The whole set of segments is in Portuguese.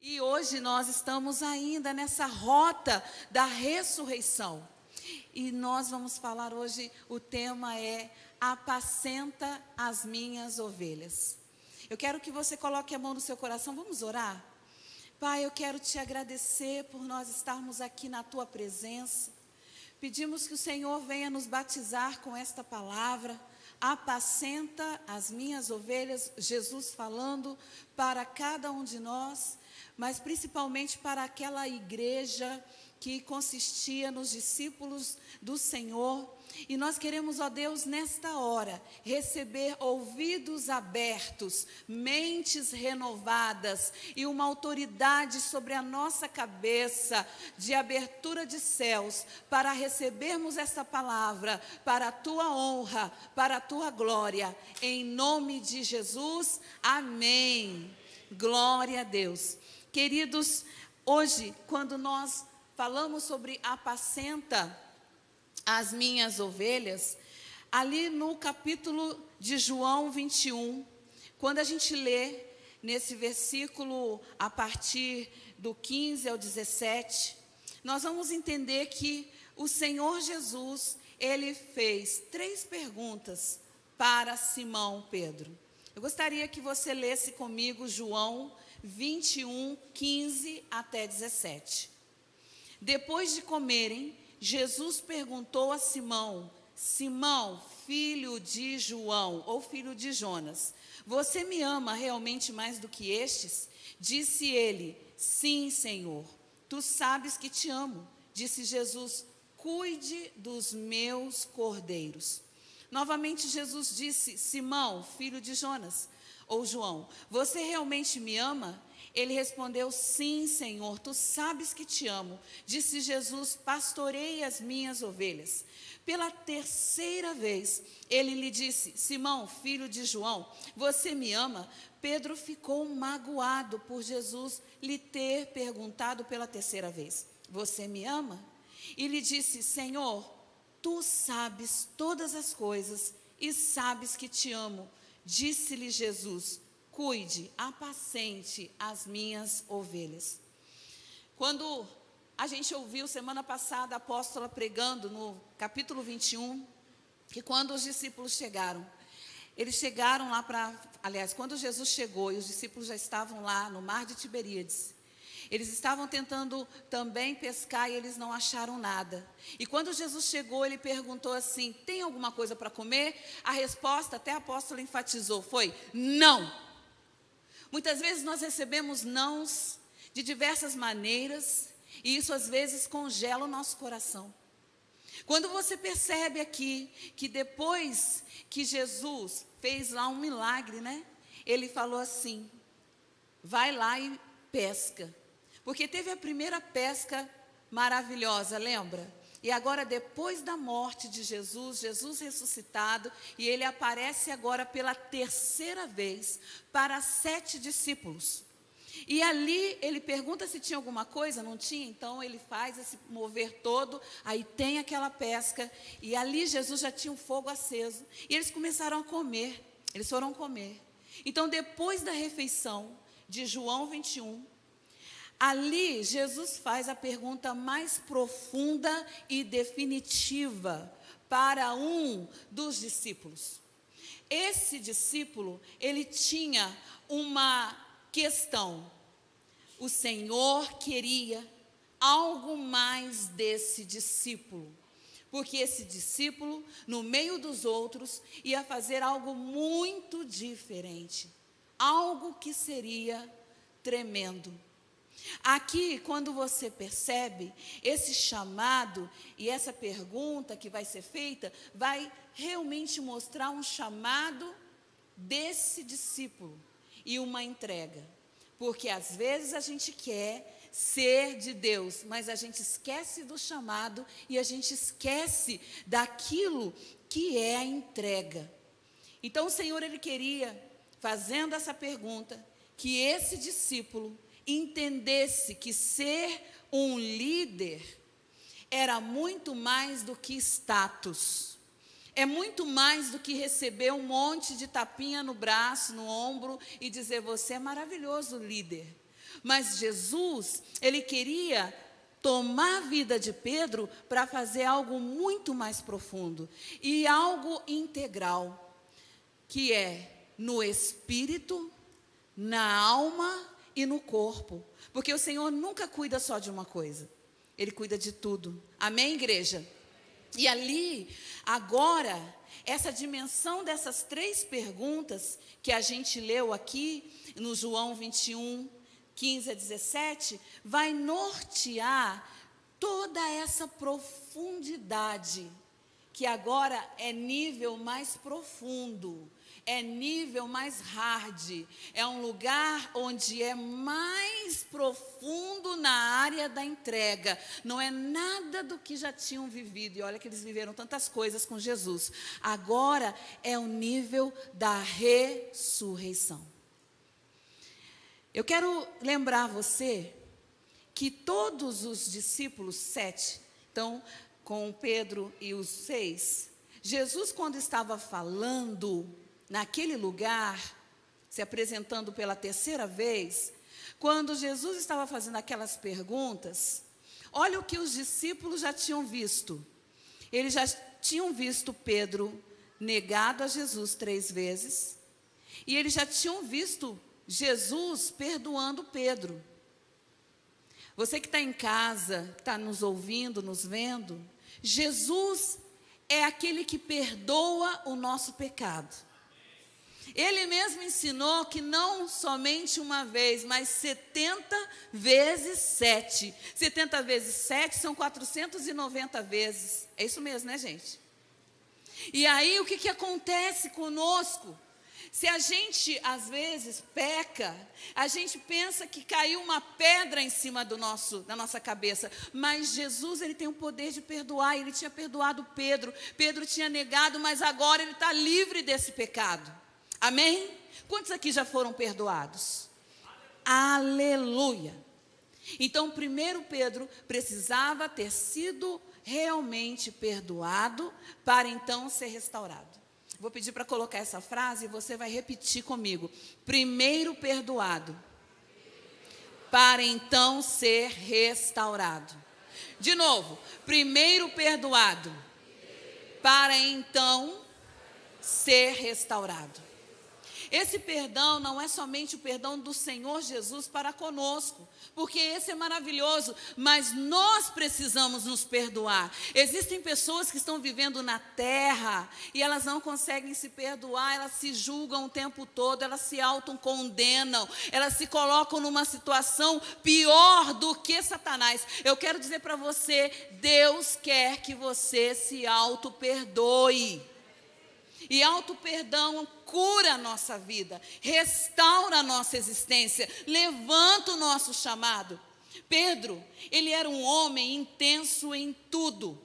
E hoje nós estamos ainda nessa rota da ressurreição. E nós vamos falar hoje, o tema é apacenta as minhas ovelhas. Eu quero que você coloque a mão no seu coração, vamos orar? Pai, eu quero te agradecer por nós estarmos aqui na tua presença. Pedimos que o Senhor venha nos batizar com esta palavra. Apacenta as minhas ovelhas, Jesus falando para cada um de nós, mas principalmente para aquela igreja que consistia nos discípulos do Senhor. E nós queremos, ó Deus, nesta hora, receber ouvidos abertos, mentes renovadas e uma autoridade sobre a nossa cabeça de abertura de céus, para recebermos essa palavra, para a tua honra, para a tua glória, em nome de Jesus, amém. Glória a Deus. Queridos, hoje, quando nós falamos sobre apacenta as minhas ovelhas, ali no capítulo de João 21, quando a gente lê nesse versículo a partir do 15 ao 17, nós vamos entender que o Senhor Jesus, ele fez 3 perguntas para Simão Pedro. Eu gostaria que você lesse comigo João 21, 15 até 17. Depois de comerem, Jesus perguntou a Simão: Simão, filho de João, ou filho de Jonas, você me ama realmente mais do que estes? Disse ele: sim, Senhor, tu sabes que te amo. Disse Jesus: cuide dos meus cordeiros. Novamente Jesus disse: Simão, filho de Jonas, ou João, você realmente me ama? Ele respondeu: sim, Senhor, tu sabes que te amo. Disse Jesus: pastorei as minhas ovelhas. Pela 3ª vez, ele lhe disse: Simão, filho de João, você me ama? Pedro ficou magoado por Jesus lhe ter perguntado pela 3ª vez: você me ama? E lhe disse: Senhor, tu sabes todas as coisas e sabes que te amo. Disse-lhe Jesus: cuide, apacente as minhas ovelhas. Quando a gente ouviu semana passada a apóstola pregando no capítulo 21, que quando os discípulos chegaram, eles chegaram lá quando Jesus chegou e os discípulos já estavam lá no mar de Tiberíades, eles estavam tentando também pescar e eles não acharam nada. E quando Jesus chegou, ele perguntou assim: tem alguma coisa para comer? A resposta, até a apóstola enfatizou, foi: não. Muitas vezes nós recebemos nãos de diversas maneiras, e isso às vezes congela o nosso coração. Quando você percebe aqui que depois que Jesus fez lá um milagre, né? Ele falou assim: vai lá e pesca. Porque teve a primeira pesca maravilhosa, lembra? E agora, depois da morte de Jesus, Jesus ressuscitado, e ele aparece agora pela 3ª vez para 7 discípulos. E ali ele pergunta se tinha alguma coisa, não tinha, então ele faz esse mover todo, aí tem aquela pesca, e ali Jesus já tinha um fogo aceso, e eles começaram a comer, eles foram comer. Então, depois da refeição de João 21, ali, Jesus faz a pergunta mais profunda e definitiva para um dos discípulos. Esse discípulo, ele tinha uma questão. O Senhor queria algo mais desse discípulo, porque esse discípulo, no meio dos outros, ia fazer algo muito diferente, algo que seria tremendo. Aqui, quando você percebe esse chamado e essa pergunta que vai ser feita, vai realmente mostrar um chamado desse discípulo e uma entrega. Porque às vezes a gente quer ser de Deus, mas a gente esquece do chamado e a gente esquece daquilo que é a entrega. Então o Senhor, ele queria, fazendo essa pergunta, que esse discípulo entendesse que ser um líder era muito mais do que status, é muito mais do que receber um monte de tapinha no braço, no ombro e dizer: você é maravilhoso líder. Mas Jesus, ele queria tomar a vida de Pedro para fazer algo muito mais profundo e algo integral, que é no espírito, na alma e no corpo. Porque o Senhor nunca cuida só de uma coisa, Ele cuida de tudo. Amém, igreja? E ali, agora, essa dimensão dessas 3 perguntas que a gente leu aqui, no João 21, 15 a 17, vai nortear toda essa profundidade, que agora é nível mais profundo, é nível mais hard, é um lugar onde é mais profundo na área da entrega, não é nada do que já tinham vivido, e olha que eles viveram tantas coisas com Jesus, agora é o nível da ressurreição. Eu quero lembrar você que todos os discípulos, 7, então com Pedro e os 6, Jesus, quando estava falando naquele lugar, se apresentando pela 3ª vez, quando Jesus estava fazendo aquelas perguntas, olha o que os discípulos já tinham visto. Eles já tinham visto Pedro negado a Jesus 3 vezes, e eles já tinham visto Jesus perdoando Pedro. Você que está em casa, que está nos ouvindo, nos vendo, Jesus é aquele que perdoa o nosso pecado. Ele mesmo ensinou que não somente uma vez, mas 70 vezes 7. 70 vezes 7 são 490 vezes. É isso mesmo, né, gente? E aí, o que acontece conosco? Se a gente, às vezes, peca, a gente pensa que caiu uma pedra em cima da nossa cabeça. Mas Jesus, ele tem o poder de perdoar. Ele tinha perdoado Pedro. Pedro tinha negado, mas agora ele está livre desse pecado. Amém? Quantos aqui já foram perdoados? Aleluia! Então, primeiro Pedro precisava ter sido realmente perdoado para então ser restaurado. Vou pedir para colocar essa frase e você vai repetir comigo. Primeiro perdoado, para então ser restaurado. De novo, primeiro perdoado, para então ser restaurado. Esse perdão não é somente o perdão do Senhor Jesus para conosco, porque esse é maravilhoso, mas nós precisamos nos perdoar. Existem pessoas que estão vivendo na terra e elas não conseguem se perdoar, elas se julgam o tempo todo, elas se autocondenam, elas se colocam numa situação pior do que Satanás. Eu quero dizer para você, Deus quer que você se auto-perdoe. E auto-perdão cura a nossa vida, restaura a nossa existência, levanta o nosso chamado. Pedro, ele era um homem intenso em tudo.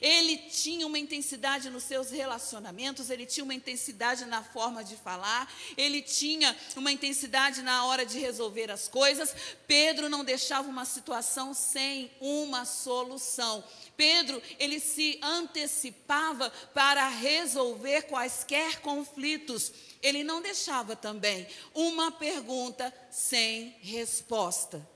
Ele tinha uma intensidade nos seus relacionamentos, ele tinha uma intensidade na forma de falar, ele tinha uma intensidade na hora de resolver as coisas. Pedro não deixava uma situação sem uma solução. Pedro, ele se antecipava para resolver quaisquer conflitos. Ele não deixava também uma pergunta sem resposta.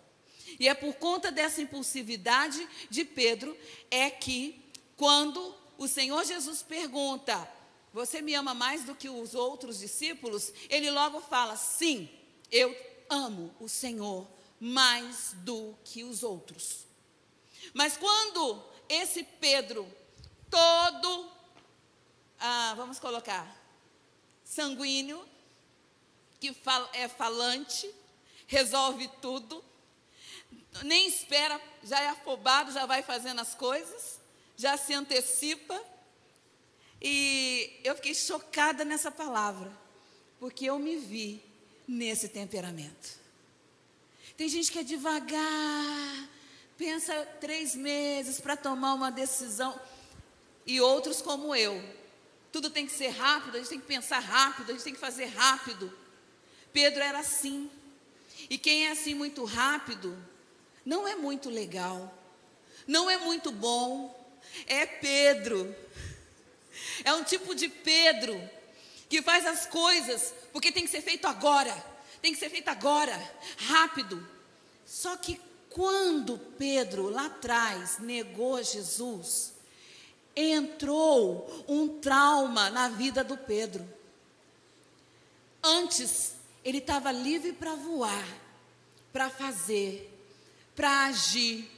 E é por conta dessa impulsividade de Pedro, é que quando o Senhor Jesus pergunta, você me ama mais do que os outros discípulos? Ele logo fala, sim, eu amo o Senhor mais do que os outros. Mas quando esse Pedro, todo, vamos colocar, sanguíneo, que é falante, resolve tudo, nem espera, já é afobado, já vai fazendo as coisas, já se antecipa. E eu fiquei chocada nessa palavra, porque eu me vi nesse temperamento. Tem gente que é devagar, pensa 3 meses para tomar uma decisão, e outros como eu, tudo tem que ser rápido, a gente tem que pensar rápido, a gente tem que fazer rápido. Pedro era assim, e quem é assim muito rápido, não é muito legal, não é muito bom, é Pedro, é um tipo de Pedro, que faz as coisas, porque tem que ser feito agora, rápido. Só que quando Pedro, lá atrás, negou Jesus, entrou um trauma na vida do Pedro. Antes, ele estava livre para voar, para fazer, para agir,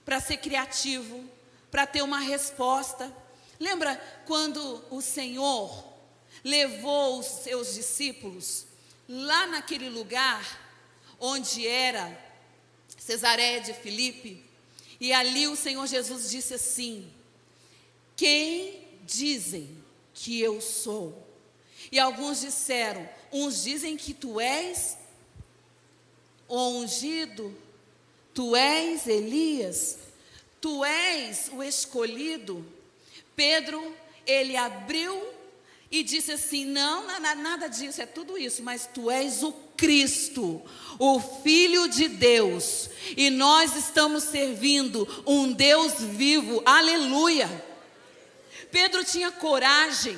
para ser criativo, para ter uma resposta. Lembra quando o Senhor levou os seus discípulos lá naquele lugar onde era Cesareia de Filipe? E ali o Senhor Jesus disse assim: quem dizem que eu sou? E alguns disseram, uns dizem que tu és o ungido, tu és Elias, tu és o escolhido. Pedro, ele abriu e disse assim: não, nada disso, é tudo isso, mas tu és o Cristo, o Filho de Deus, e nós estamos servindo um Deus vivo, aleluia. Pedro tinha coragem,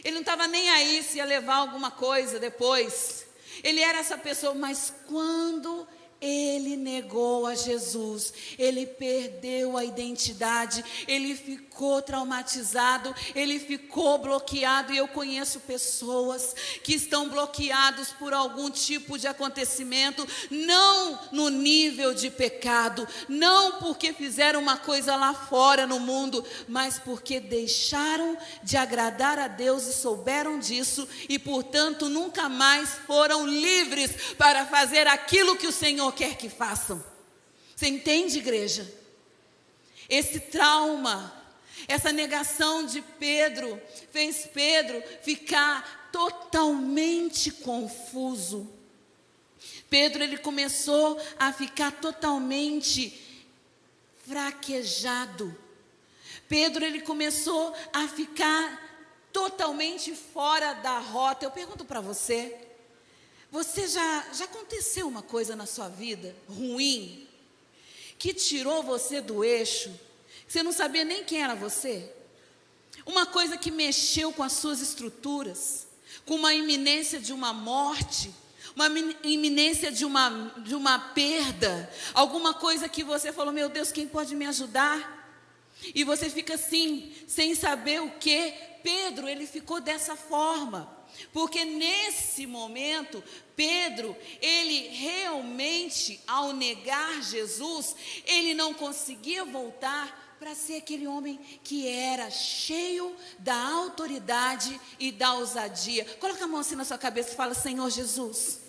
ele não estava nem aí se ia levar alguma coisa depois, ele era essa pessoa, mas quando ele negou a Jesus, ele perdeu a identidade, ele ficou traumatizado, ele ficou bloqueado. E eu conheço pessoas que estão bloqueados por algum tipo de acontecimento, não no nível de pecado, não porque fizeram uma coisa lá fora no mundo, mas porque deixaram de agradar a Deus e souberam disso, e portanto nunca mais foram livres para fazer aquilo que o Senhor quer que façam. Você entende, igreja? Esse trauma, essa negação de Pedro, fez Pedro ficar totalmente confuso. Pedro, ele começou a ficar totalmente fraquejado. Pedro, ele começou a ficar totalmente fora da rota. Eu pergunto para você, já aconteceu uma coisa na sua vida ruim, que tirou você do eixo, você não sabia nem quem era você? Uma coisa que mexeu com as suas estruturas, com uma iminência de uma morte, uma iminência de uma perda, alguma coisa que você falou: meu Deus, quem pode me ajudar? E você fica assim, sem saber o que. Pedro, ele ficou dessa forma. Porque nesse momento, Pedro, ele realmente, ao negar Jesus, ele não conseguia voltar para ser aquele homem que era cheio da autoridade e da ousadia. Coloca a mão assim na sua cabeça e fala: Senhor Jesus,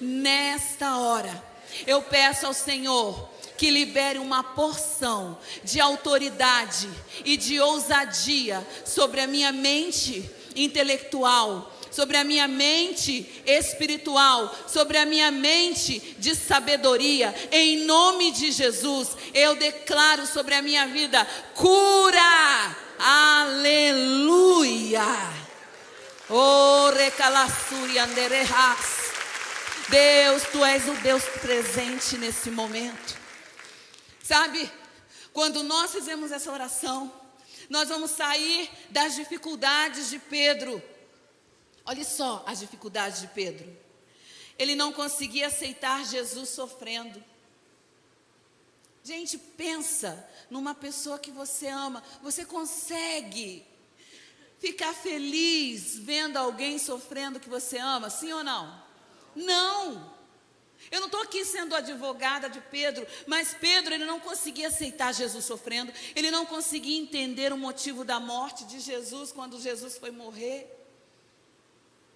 nesta hora, eu peço ao Senhor que libere uma porção de autoridade e de ousadia sobre a minha mente intelectual, sobre a minha mente espiritual, sobre a minha mente de sabedoria. Em nome de Jesus, eu declaro sobre a minha vida cura. Aleluia. Oh, recalassuri anderehas. Deus, tu és o Deus presente nesse momento. Sabe, quando nós fizemos essa oração, nós vamos sair das dificuldades de Pedro. Olha só as dificuldades de Pedro. Ele não conseguia aceitar Jesus sofrendo. Gente, pensa numa pessoa que você ama. Você consegue ficar feliz vendo alguém sofrendo que você ama? Sim ou não? Não. Eu não estou aqui sendo advogada de Pedro, mas Pedro, ele não conseguia aceitar Jesus sofrendo. Ele não conseguia entender o motivo da morte de Jesus quando Jesus foi morrer.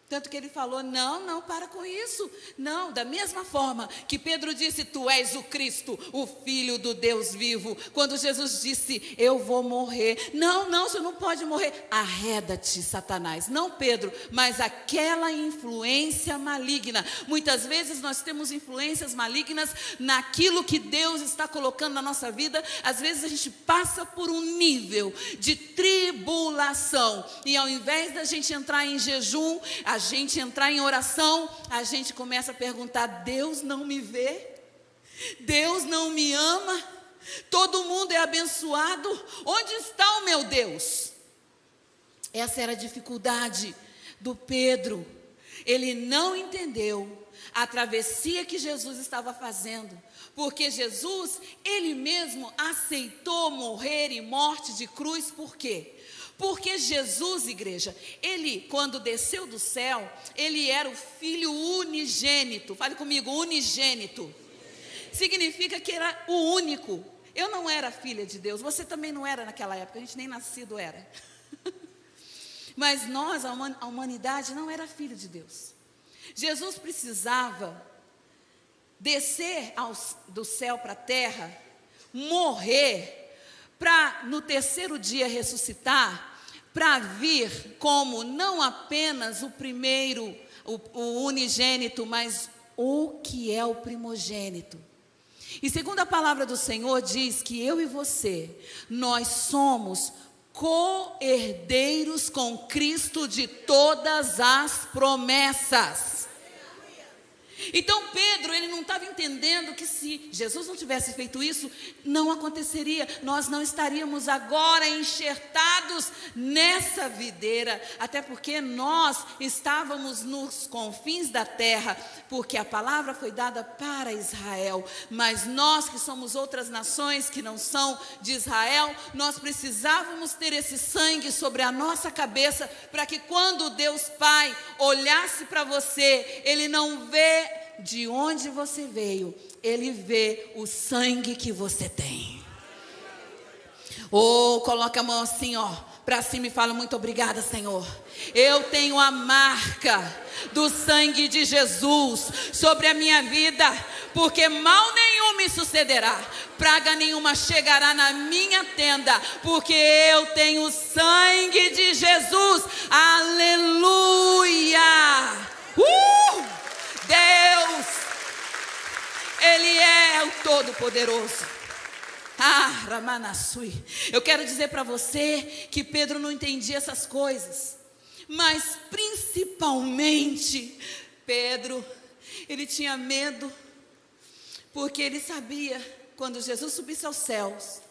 Tanto que ele falou: não, para com isso. Não, da mesma forma que Pedro disse: tu és o Cristo, o Filho do Deus vivo. Quando Jesus disse: eu vou morrer. Não, você não pode morrer. Arreda-te, Satanás. Não Pedro, mas aquela influência maligna. Muitas vezes nós temos influências malignas naquilo que Deus está colocando na nossa vida. Às vezes a gente passa por um nível de tribulação. E ao invés da gente entrar em jejum, a gente entrar em oração, a gente começa a perguntar: Deus não me vê? Deus não me ama? Todo mundo é abençoado? Onde está o meu Deus? Essa era a dificuldade do Pedro. Ele não entendeu a travessia que Jesus estava fazendo, Porque Jesus, ele mesmo aceitou morrer e morte de cruz, por quê? Porque Jesus, igreja, ele quando desceu do céu, ele era o Filho unigênito. Fale comigo, unigênito. Significa que era o único. Eu não era filha de Deus, você também não era naquela época, a gente nem nascido era. Mas nós, a humanidade, não era filho de Deus. Jesus precisava descer do céu para a terra, morrer, para no terceiro dia ressuscitar, para vir como não apenas o primeiro, o unigênito, mas o que é o primogênito. E segundo a palavra do Senhor diz que eu e você, nós somos co-herdeiros com Cristo de todas as promessas. Então Pedro, ele não estava entendendo que se Jesus não tivesse feito isso, não aconteceria. Nós não estaríamos agora enxertados nessa videira, até porque nós estávamos nos confins da terra, porque a palavra foi dada para Israel, mas nós que somos outras nações que não são de Israel, nós precisávamos ter esse sangue sobre a nossa cabeça, para que quando Deus Pai olhasse para você, Ele não vê de onde você veio, Ele vê o sangue que você tem. Coloca a mão assim, para cima e fala: muito obrigada, Senhor. Eu tenho a marca do sangue de Jesus sobre a minha vida, porque mal nenhum me sucederá, praga nenhuma chegará na minha tenda, porque eu tenho o sangue de Jesus. Aleluia! Deus, Ele é o Todo-Poderoso. Ramanassui. Eu quero dizer para você que Pedro não entendia essas coisas, mas principalmente Pedro, ele tinha medo, porque ele sabia, quando Jesus subisse aos céus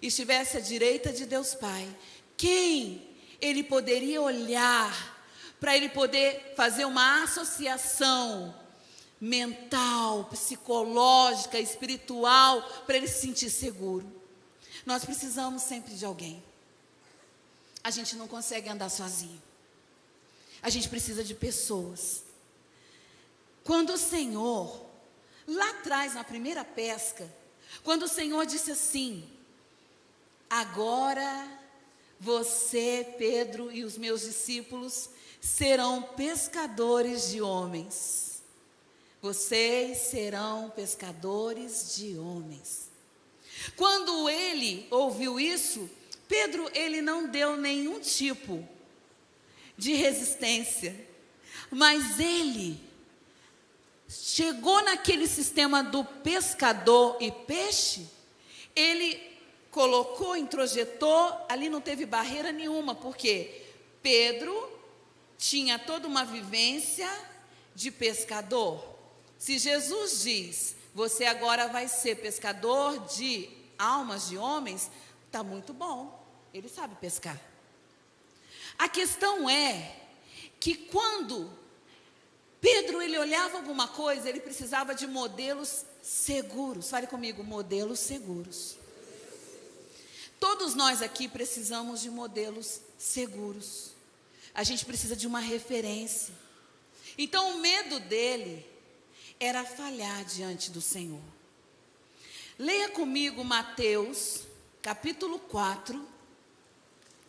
e estivesse à direita de Deus Pai, quem ele poderia olhar para ele poder fazer uma associação mental, psicológica, espiritual, para ele se sentir seguro. Nós precisamos sempre de alguém. A gente não consegue andar sozinho. A gente precisa de pessoas. Quando o Senhor, lá atrás na primeira pesca, quando o Senhor disse assim: agora você, Pedro, e os meus discípulos serão pescadores de homens. Vocês serão pescadores de homens. Quando ele ouviu isso, Pedro, ele não deu nenhum tipo de resistência, mas ele chegou naquele sistema do pescador e peixe, ele colocou, introjetou, ali não teve barreira nenhuma, porque Pedro tinha toda uma vivência de pescador. Se Jesus diz: você agora vai ser pescador de almas de homens, está muito bom, ele sabe pescar. A questão é que quando Pedro ele olhava alguma coisa, ele precisava de modelos seguros. Fale comigo, modelos seguros. Todos nós aqui precisamos de modelos seguros. A gente precisa de uma referência. Então o medo dele era falhar diante do Senhor. Leia comigo Mateus, capítulo 4,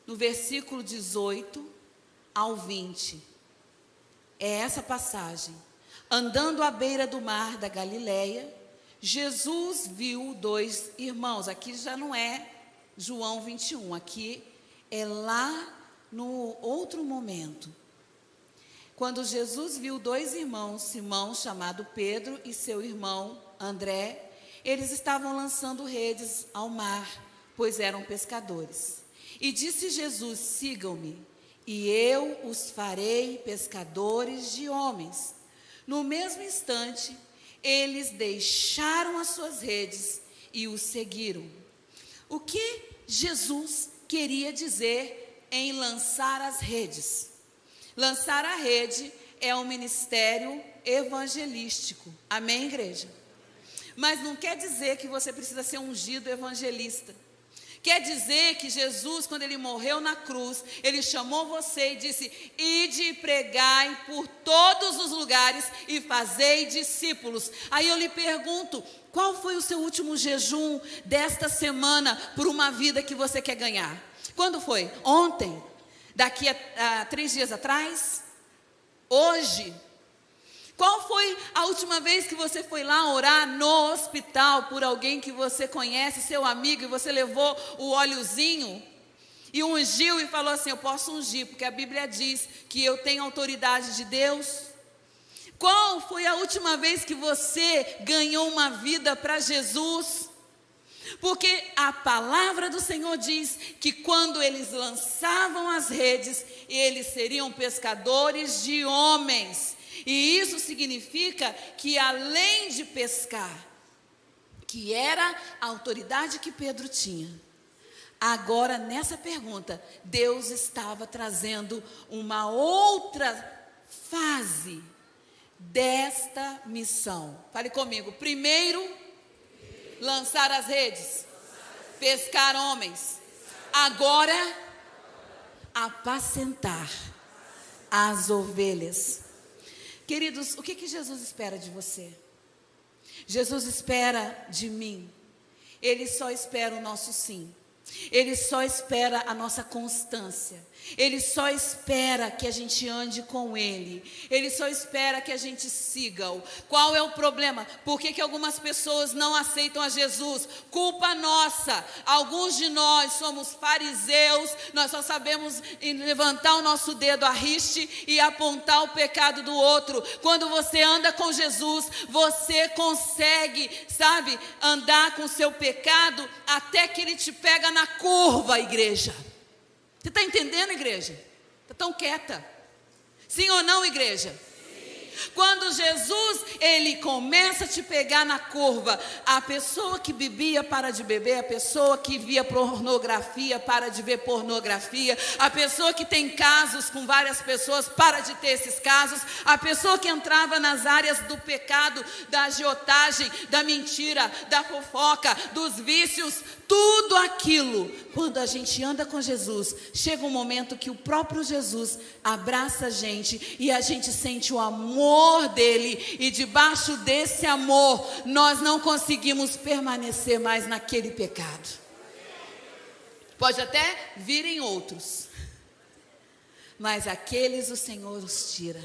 no versículo 18 ao 20. É essa passagem. Andando à beira do mar da Galileia, Jesus viu dois irmãos. Aqui já não é João 21, aqui é lá no outro momento. Quando Jesus viu dois irmãos, Simão, chamado Pedro, e seu irmão André, eles estavam lançando redes ao mar, pois eram pescadores. E disse Jesus: sigam-me, e eu os farei pescadores de homens. No mesmo instante, eles deixaram as suas redes e os seguiram. O que Jesus queria dizer em lançar as redes? Lançar a rede é um ministério evangelístico. Amém, igreja? Mas não quer dizer que você precisa ser ungido evangelista. Quer dizer que Jesus, quando ele morreu na cruz, ele chamou você e disse: ide e pregai por todos os lugares e fazei discípulos. Aí eu lhe pergunto, qual foi o seu último jejum desta semana por uma vida que você quer ganhar? Quando foi? Ontem? Daqui a 3 dias atrás? Hoje? Qual foi a última vez que você foi lá orar no hospital por alguém que você conhece, seu amigo, e você levou o óleozinho e ungiu e falou assim: eu posso ungir, porque a Bíblia diz que eu tenho autoridade de Deus? Qual foi a última vez que você ganhou uma vida para Jesus? Porque a palavra do Senhor diz que quando eles lançavam as redes, eles seriam pescadores de homens. E isso significa que além de pescar, que era a autoridade que Pedro tinha, agora nessa pergunta, Deus estava trazendo uma outra fase desta missão. Fale comigo. Primeiro, lançar as redes, pescar homens. Agora, apacentar as ovelhas. Queridos, o que Jesus espera de você? Jesus espera de mim. Ele só espera o nosso sim. Ele só espera a nossa constância. Ele só espera que a gente ande com Ele. Ele só espera que a gente siga-o. Qual é o problema? Por que algumas pessoas não aceitam a Jesus? Culpa nossa. Alguns de nós somos fariseus. Nós só sabemos levantar o nosso dedo à riste e apontar o pecado do outro. Quando você anda com Jesus, você consegue, sabe, andar com o seu pecado até que Ele te pega na curva, igreja. Você está entendendo, igreja? Está tão quieta. Sim ou não, igreja? Sim. Quando Jesus, ele começa a te pegar na curva, a pessoa que bebia para de beber, a pessoa que via pornografia para de ver pornografia, a pessoa que tem casos com várias pessoas para de ter esses casos, a pessoa que entrava nas áreas do pecado, da agiotagem, da mentira, da fofoca, dos vícios, tudo aquilo, quando a gente anda com Jesus, chega um momento que o próprio Jesus abraça a gente e a gente sente o amor dele, e debaixo desse amor, nós não conseguimos permanecer mais naquele pecado. Pode até virem outros, mas aqueles o Senhor os tira.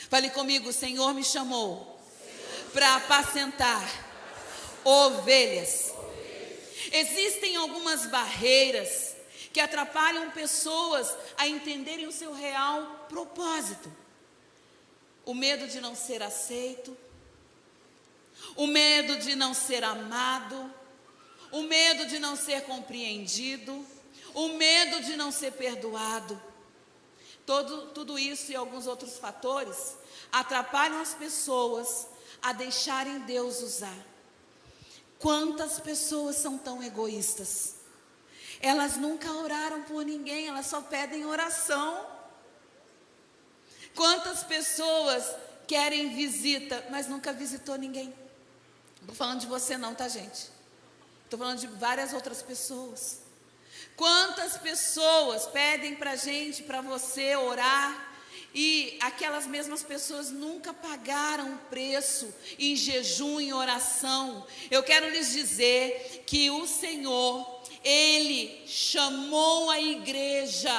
Fale comigo: o Senhor me chamou para apacentar ovelhas. Existem algumas barreiras que atrapalham pessoas a entenderem o seu real propósito. O medo de não ser aceito, o medo de não ser amado, o medo de não ser compreendido, o medo de não ser perdoado. Tudo isso e alguns outros fatores atrapalham as pessoas a deixarem Deus usar. Quantas pessoas são tão egoístas? Elas nunca oraram por ninguém, elas só pedem oração. Quantas pessoas querem visita, mas nunca visitou ninguém? Não estou falando de você não, tá, gente? Estou falando de várias outras pessoas. Quantas pessoas pedem para a gente, para você orar, e aquelas mesmas pessoas nunca pagaram o preço em jejum, em oração. Eu quero lhes dizer que o Senhor, Ele chamou a igreja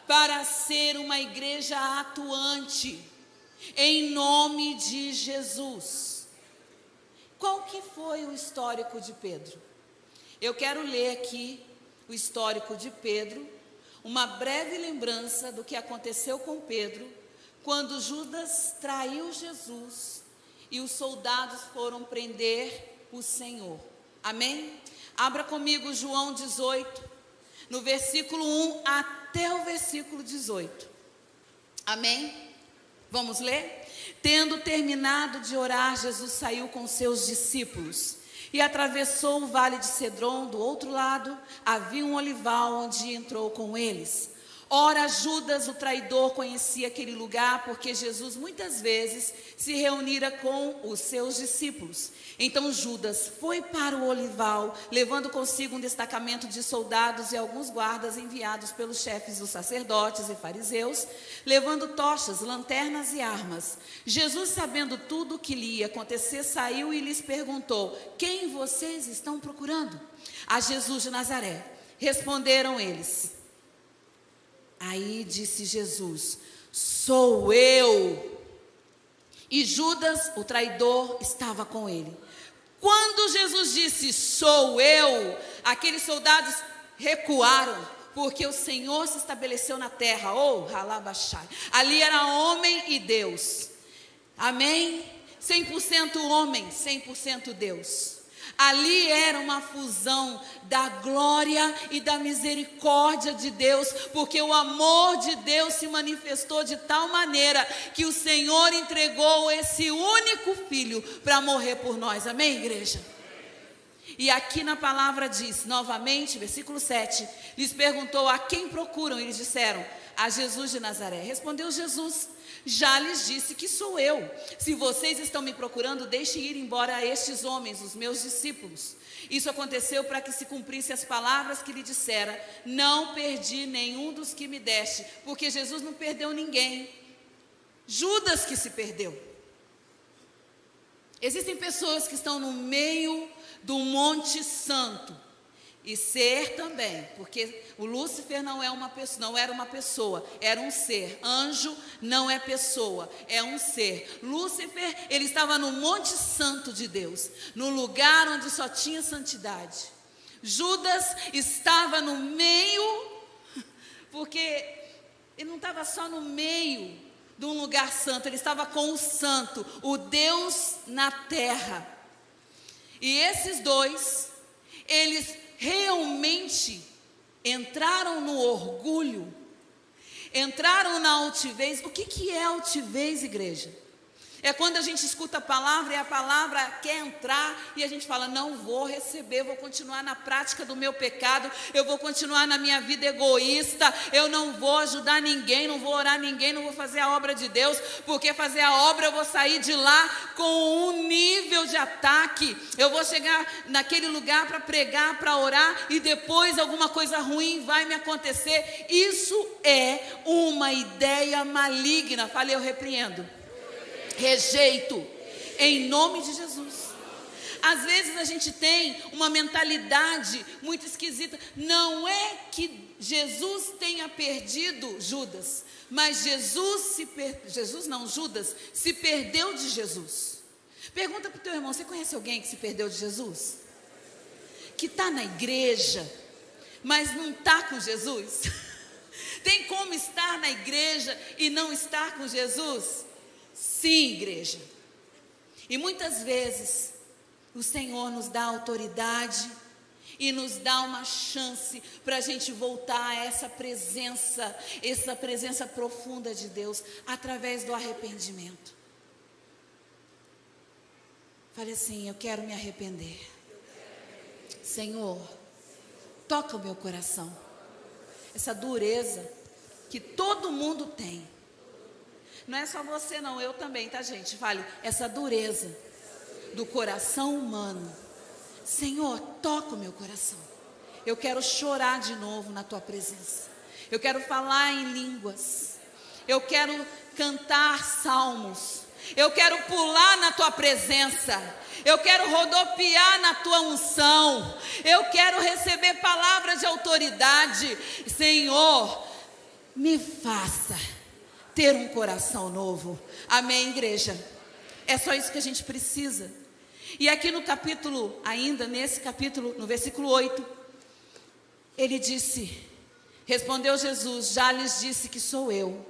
para ser uma igreja atuante, em nome de Jesus. Qual que foi o histórico de Pedro? Eu quero ler aqui o histórico de Pedro, uma breve lembrança do que aconteceu com Pedro, quando Judas traiu Jesus e os soldados foram prender o Senhor. Amém? Abra comigo João 18, no versículo 1 até o versículo 18. Amém? Vamos ler? Tendo terminado de orar, Jesus saiu com seus discípulos e atravessou o vale de Cedron. Do outro lado havia um olival onde entrou com eles. Ora, Judas, o traidor, conhecia aquele lugar porque Jesus muitas vezes se reunira com os seus discípulos. Então Judas foi para o olival, levando consigo um destacamento de soldados e alguns guardas enviados pelos chefes dos sacerdotes e fariseus, levando tochas, lanternas e armas. Jesus, sabendo tudo o que lhe ia acontecer, saiu e lhes perguntou: quem vocês estão procurando? A Jesus de Nazaré. Responderam eles. Aí disse Jesus: sou eu. E Judas, o traidor, estava com ele. Quando Jesus disse: sou eu, aqueles soldados recuaram, porque o Senhor se estabeleceu na terra. Halabashai. Ali era homem e Deus. Amém? 100% homem, 100% Deus. Ali era uma fusão da glória e da misericórdia de Deus, porque o amor de Deus se manifestou de tal maneira que o Senhor entregou esse único filho para morrer por nós. Amém, igreja? E aqui na palavra diz, novamente, versículo 7, lhes perguntou: a quem procuram? Eles disseram: a Jesus de Nazaré. Respondeu Jesus: já lhes disse que sou eu. Se vocês estão me procurando, deixem ir embora estes homens, os meus discípulos. Isso aconteceu para que se cumprisse as palavras que lhe dissera: não perdi nenhum dos que me deste. Porque Jesus não perdeu ninguém, Judas que se perdeu. Existem pessoas que estão no meio do Monte Santo, e ser também, porque o Lúcifer não era uma pessoa, era um ser. Anjo não é pessoa, é um ser. Lúcifer, ele estava no Monte Santo de Deus, no lugar onde só tinha santidade. Judas estava no meio, porque ele não estava só no meio de um lugar santo, ele estava com o santo, o Deus na terra. E esses dois, eles realmente entraram no orgulho, entraram na altivez. O que é altivez, igreja? É quando a gente escuta a palavra e a palavra quer entrar e a gente fala: não vou receber, vou continuar na prática do meu pecado, eu vou continuar na minha vida egoísta, eu não vou ajudar ninguém, não vou orar ninguém, não vou fazer a obra de Deus, porque fazer a obra eu vou sair de lá com um nível de ataque, eu vou chegar naquele lugar para pregar, para orar e depois alguma coisa ruim vai me acontecer. Isso é uma ideia maligna. Falei, eu repreendo. Rejeito, em nome de Jesus. Às vezes a gente tem uma mentalidade muito esquisita. Não é que Jesus tenha perdido Judas, mas Judas se perdeu de Jesus. Pergunta para o teu irmão: você conhece alguém que se perdeu de Jesus? Que está na igreja, mas não está com Jesus? Tem como estar na igreja e não estar com Jesus? Sim, igreja. E muitas vezes o Senhor nos dá autoridade e nos dá uma chance para a gente voltar a essa presença profunda de Deus, através do arrependimento. Fale assim: eu quero me arrepender. Senhor, toca o meu coração. Essa dureza que todo mundo tem. Não é só você não, eu também, tá, gente? Fale, essa dureza do coração humano. Senhor, toca o meu coração. Eu quero chorar de novo na tua presença. Eu quero falar em línguas. Eu quero cantar salmos. Eu quero pular na tua presença. Eu quero rodopiar na tua unção. Eu quero receber palavras de autoridade. Senhor, me faça ter um coração novo. Amém, igreja? É só isso que a gente precisa. E aqui no capítulo, ainda nesse capítulo, no versículo 8, ele disse: respondeu Jesus: já lhes disse que sou eu.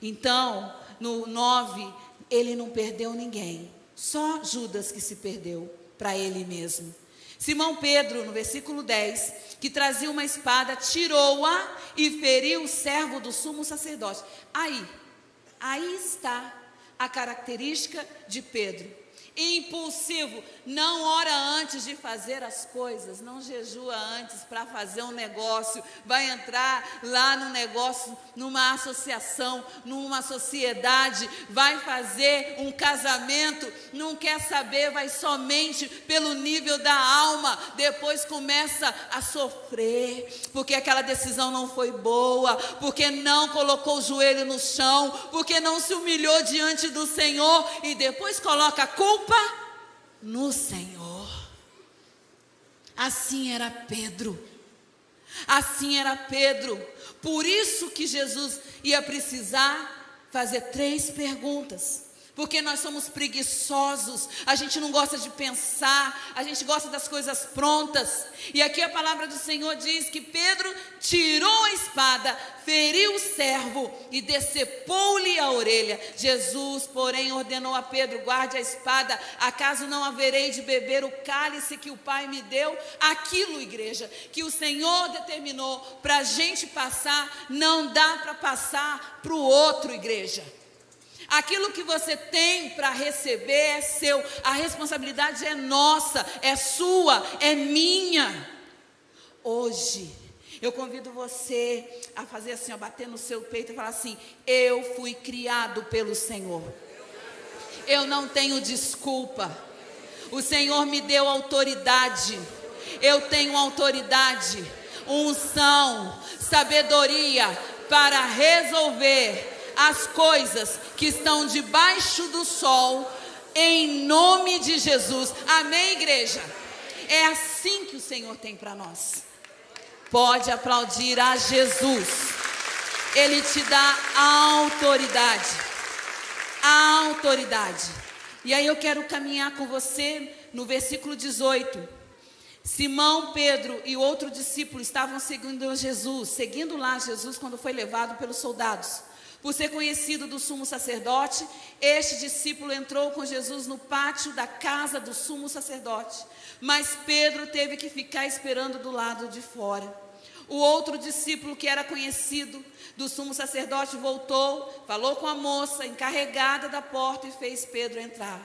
Então, no 9, ele não perdeu ninguém, só Judas que se perdeu para ele mesmo. Simão Pedro, no versículo 10, que trazia uma espada, tirou-a e feriu o servo do sumo sacerdote. Aí está a característica de Pedro. Impulsivo, não ora antes de fazer as coisas, não jejua antes para fazer um negócio, vai entrar lá no negócio, numa associação, numa sociedade, vai fazer um casamento, não quer saber, vai somente pelo nível da alma, depois começa a sofrer, porque aquela decisão não foi boa, porque não colocou o joelho no chão, porque não se humilhou diante do Senhor, e depois coloca a culpa no Senhor. Assim era Pedro. Assim era Pedro. Por isso que Jesus ia precisar fazer 3 perguntas. Porque nós somos preguiçosos, a gente não gosta de pensar, a gente gosta das coisas prontas. E aqui a palavra do Senhor diz que Pedro tirou a espada, feriu o servo e decepou-lhe a orelha. Jesus, porém, ordenou a Pedro: guarde a espada, acaso não haverei de beber o cálice que o Pai me deu? Aquilo, igreja, que o Senhor determinou para a gente passar, não dá para passar para o outro, igreja. Aquilo que você tem para receber é seu, a responsabilidade é nossa, é sua, é minha. Hoje, eu convido você a fazer assim, a bater no seu peito e falar assim: eu fui criado pelo Senhor, eu não tenho desculpa, o Senhor me deu autoridade, eu tenho autoridade, unção, sabedoria para resolver as coisas que estão debaixo do sol, em nome de Jesus. Amém, igreja? É assim que o Senhor tem para nós. Pode aplaudir a Jesus. Ele te dá autoridade. A autoridade. E aí eu quero caminhar com você no versículo 18. Simão, Pedro e o outro discípulo estavam seguindo lá Jesus quando foi levado pelos soldados. Por ser conhecido do sumo sacerdote, este discípulo entrou com Jesus no pátio da casa do sumo sacerdote. Mas Pedro teve que ficar esperando do lado de fora. O outro discípulo, que era conhecido do sumo sacerdote, voltou, falou com a moça encarregada da porta e fez Pedro entrar.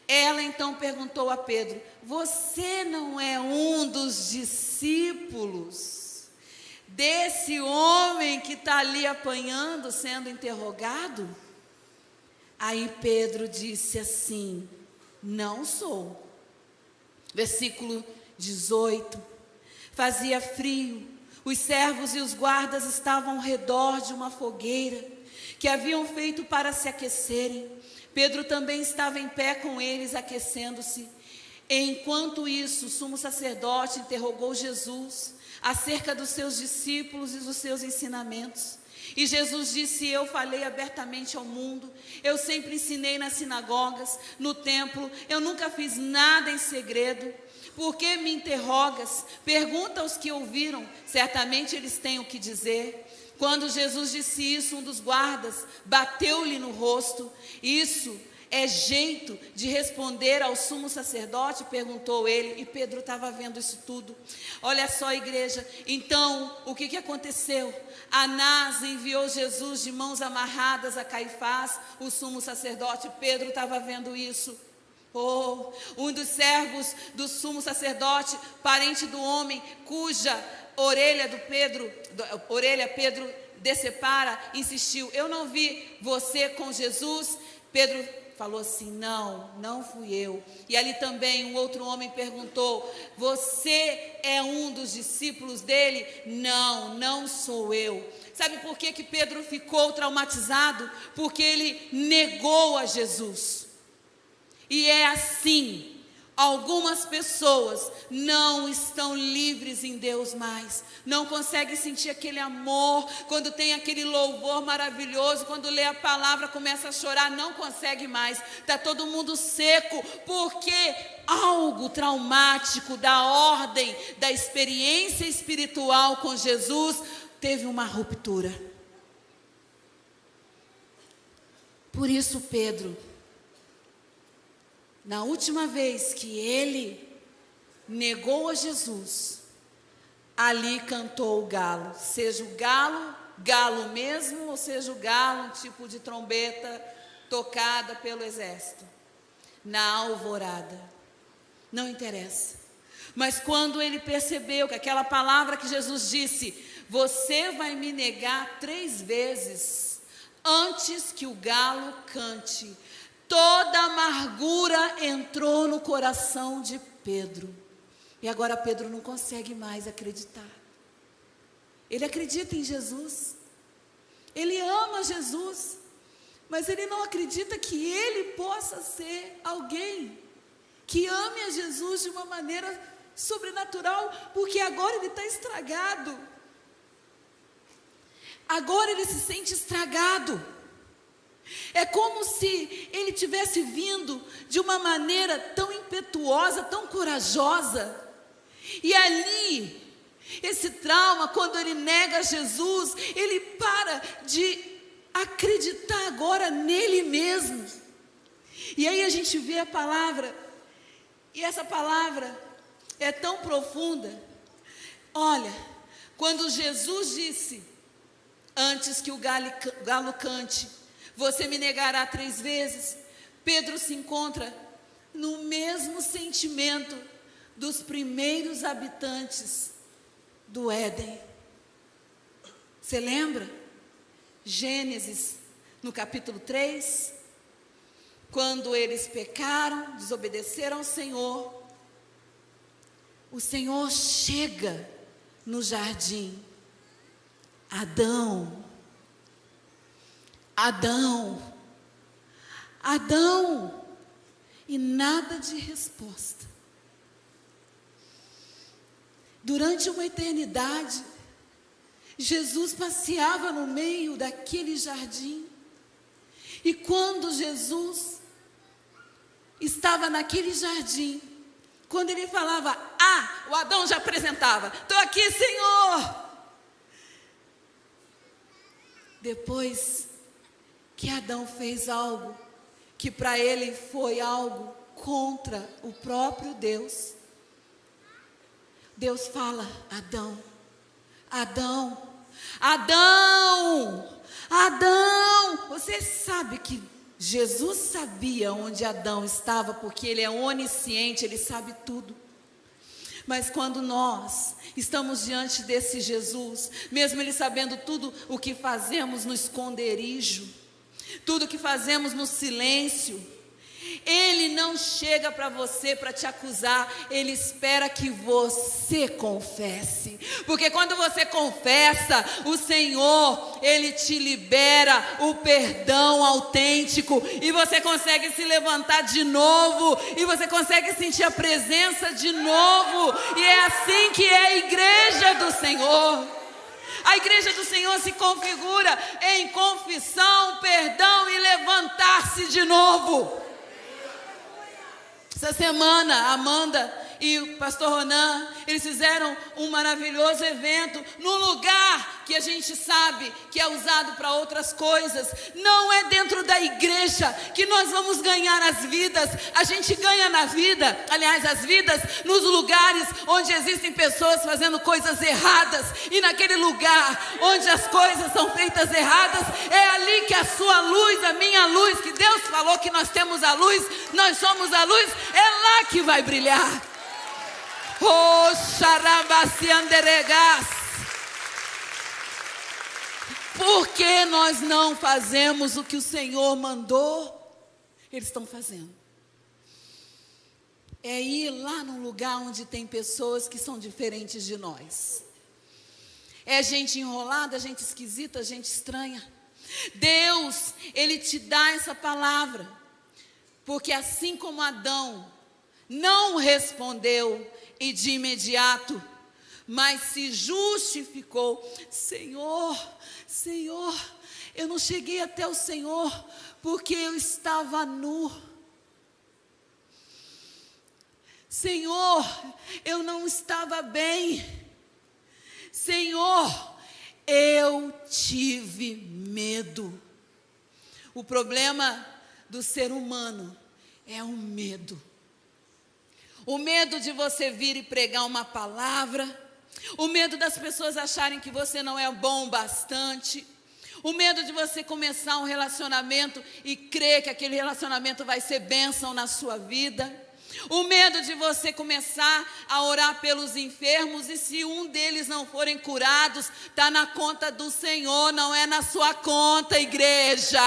Ela então perguntou a Pedro: você não é um dos discípulos desse homem que está ali apanhando, sendo interrogado? Aí Pedro disse assim: não sou. Versículo 18. Fazia frio, os servos e os guardas estavam ao redor de uma fogueira que haviam feito para se aquecerem. Pedro também estava em pé com eles, aquecendo-se. Enquanto isso, o sumo sacerdote interrogou Jesus acerca dos seus discípulos e dos seus ensinamentos. E Jesus disse: eu falei abertamente ao mundo, eu sempre ensinei nas sinagogas, no templo, eu nunca fiz nada em segredo. Por que me interrogas? Pergunta aos que ouviram, certamente eles têm o que dizer. Quando Jesus disse isso, um dos guardas bateu-lhe no rosto. Isso é jeito de responder ao sumo sacerdote? Perguntou ele, e Pedro estava vendo isso tudo. Olha só, igreja, então, o que aconteceu? Anás enviou Jesus de mãos amarradas a Caifás, o sumo sacerdote. Pedro estava vendo isso. Um dos servos do sumo sacerdote, parente do homem, cuja orelha Pedro decepara, insistiu: eu não vi você com Jesus. Pedro falou assim: não fui eu. E ali também um outro homem perguntou: você é um dos discípulos dele? Não sou eu. Sabe por que Pedro ficou traumatizado? Porque ele negou a Jesus. E é assim, algumas pessoas não estão livres em Deus mais, não conseguem sentir aquele amor, quando tem aquele louvor maravilhoso, quando lê a palavra começa a chorar, não consegue mais, está todo mundo seco, porque algo traumático da ordem, da experiência espiritual com Jesus, teve uma ruptura. Por isso Pedro, na última vez que ele negou a Jesus, ali cantou o galo. Seja o galo mesmo, ou seja o galo, um tipo de trombeta tocada pelo exército. na alvorada. Não interessa. Mas quando ele percebeu que aquela palavra que Jesus disse, você vai me negar 3 vezes antes que o galo cante, toda a amargura entrou no coração de Pedro. E agora Pedro não consegue mais acreditar. Ele acredita em Jesus. Ele ama Jesus. Mas ele não acredita que ele possa ser alguém que ame a Jesus de uma maneira sobrenatural, porque agora ele está estragado. Agora ele se sente estragado. É como se ele tivesse vindo de uma maneira tão impetuosa, tão corajosa. E ali, esse trauma, quando ele nega Jesus, ele para de acreditar agora nele mesmo. E aí a gente vê a palavra, e essa palavra é tão profunda. Olha, quando Jesus disse, antes que o galo cante, você me negará 3 vezes, Pedro se encontra no mesmo sentimento dos primeiros habitantes do Éden. Você lembra? Gênesis, no capítulo 3, quando eles pecaram, desobedeceram ao Senhor, o Senhor chega no jardim. Adão, e nada de resposta. Durante uma eternidade, Jesus passeava no meio daquele jardim. E quando Jesus estava naquele jardim, quando ele falava, o Adão já apresentava, estou aqui, Senhor. Depois que Adão fez algo que para ele foi algo contra o próprio Deus, Deus fala, Adão, você sabe que Jesus sabia onde Adão estava, porque ele é onisciente, ele sabe tudo. Mas quando nós estamos diante desse Jesus, mesmo ele sabendo tudo o que fazemos no esconderijo, tudo o que fazemos no silêncio, ele não chega para você para te acusar, ele espera que você confesse. Porque quando você confessa, o Senhor, ele te libera o perdão autêntico, e você consegue se levantar de novo, e você consegue sentir a presença de novo. E é assim que é a igreja do Senhor. A igreja do Senhor se configura em confissão, perdão e levantar-se de novo. Essa semana, a Amanda e o pastor Ronan, eles fizeram um maravilhoso evento num lugar que a gente sabe que é usado para outras coisas. Não é dentro da igreja que nós vamos ganhar as vidas. A gente ganha na vida, aliás, as vidas nos lugares onde existem pessoas fazendo coisas erradas. E naquele lugar onde as coisas são feitas erradas, é ali que a sua luz, a minha luz, que Deus falou que nós temos a luz, nós somos a luz, é lá que vai brilhar. Oh, xarabacianderegas. Por que nós não fazemos o que o Senhor mandou? Eles estão fazendo. É ir lá num lugar onde tem pessoas que são diferentes de nós. É gente enrolada, gente esquisita, gente estranha. Deus, Ele te dá essa palavra, porque assim como Adão não respondeu e de imediato, mas se justificou, Senhor, eu não cheguei até o Senhor porque eu estava nu. Senhor, eu não estava bem. Senhor, eu tive medo. O problema do ser humano é o medo. O medo de você vir e pregar uma palavra, o medo das pessoas acharem que você não é bom o bastante, O medo de você começar um relacionamento e crer que aquele relacionamento vai ser bênção na sua vida. O medo de você começar a orar pelos enfermos e se um deles não forem curados, está na conta do Senhor, não é na sua conta, igreja.